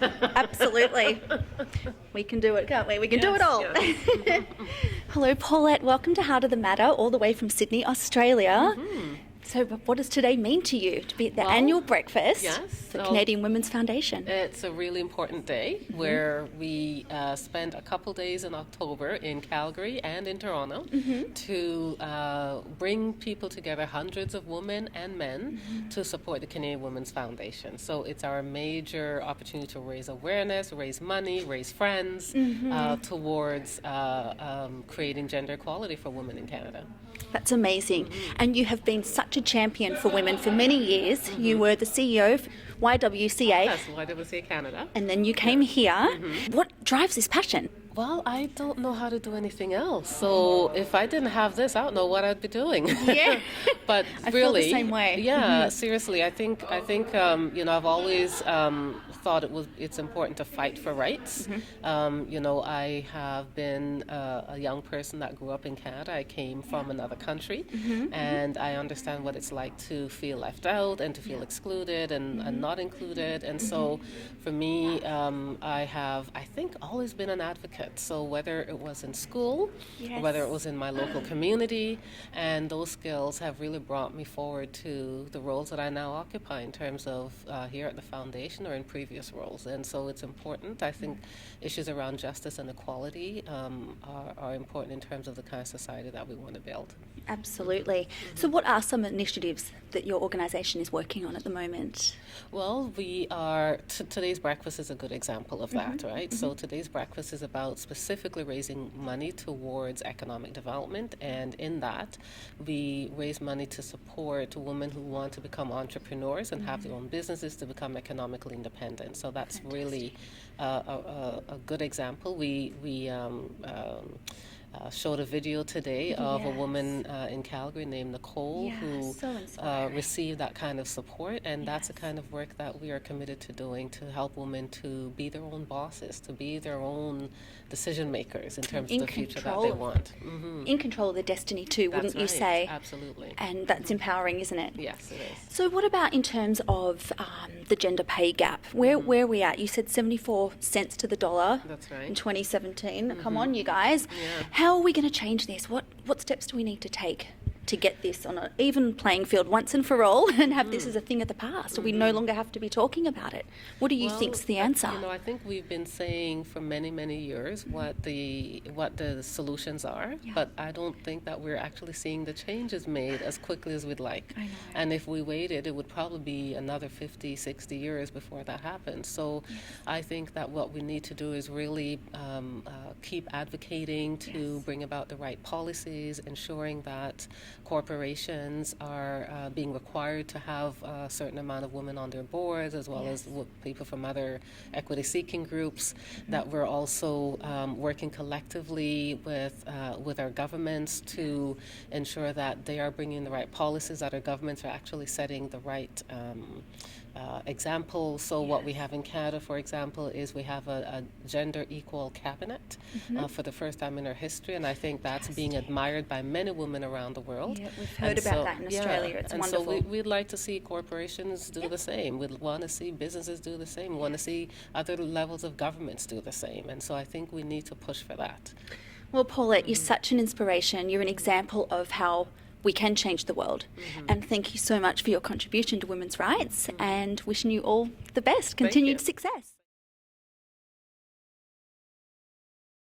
Absolutely. We can do it, can't we? We can do it all. Yes. Hello, Paulette. Welcome to Heart of the Matter, all the way from Sydney, Australia. So what does today mean to you to be at the annual breakfast for Canadian Women's Foundation? It's a really important day where we spend a couple days in October in Calgary and in Toronto to bring people together, hundreds of women and men, to support the Canadian Women's Foundation. So it's our major opportunity to raise awareness, raise money, raise funds towards creating gender equality for women in Canada. That's amazing. And you have been such a champion for women for many years. You were the CEO of YWCA. Yes, YWCA Canada. And then you came here. What drives this passion? Well, I don't know how to do anything else. So if I didn't have this, I don't know what I'd be doing. Yeah. But I really, feel the same way. Yeah, seriously, I think I've always thought it's important to fight for rights. I have been a young person that grew up in Canada. I came from another country, and I understand what it's like to feel left out and to feel excluded and not included. And so, for me, I have, I think, always been an advocate. So whether it was in school, whether it was in my local community, and those skills have really brought me forward to the roles that I now occupy in terms of here at the foundation or in previous roles. And so it's important. I think issues around justice and equality are important in terms of the kind of society that we want to build. Absolutely. So what are some initiatives that your organisation is working on at the moment? Well, we are, today's breakfast is a good example of that, right? So today's breakfast is about specifically raising money towards economic development, and in that we raise money to support women who want to become entrepreneurs and have their own businesses to become economically independent. So that's really a good example. We showed a video today of a woman in Calgary named Nicole who received that kind of support, and that's the kind of work that we are committed to doing to help women to be their own bosses, to be their own decision makers in terms of the future that they want. In control of their destiny too, wouldn't you say? Absolutely. And that's empowering, isn't it? Yes, it is. So what about in terms of the gender pay gap? Where are we at? You said 74 cents to the dollar. That's right. In 2017. Come on, you guys. Yeah. How are we going to change this? What steps do we need to take to get this on an even playing field once and for all and have this as a thing of the past? So we no longer have to be talking about it. What do you think's the answer? I think we've been saying for many, many years what the solutions are, but I don't think that we're actually seeing the changes made as quickly as we'd like. I know. And if we waited, it would probably be another 50, 60 years before that happens. So I think that what we need to do is really keep advocating to bring about the right policies, ensuring that corporations are being required to have a certain amount of women on their boards, as well as people from other equity-seeking groups, that we're also working collectively with our governments to ensure that they are bringing the right policies, that our governments are actually setting the right example. So what we have in Canada, for example, is we have a gender equal cabinet for the first time in our history, and I think that's being admired by many women around the world. Yeah, we've heard about that in Australia. It's wonderful. So we'd like to see corporations do the same. We'd want to see businesses do the same. We want to see other levels of governments do the same. And so I think we need to push for that. Well, Paulette, you're such an inspiration. You're an example of how we can change the world. And thank you so much for your contribution to women's rights, and wishing you all the best, continued success.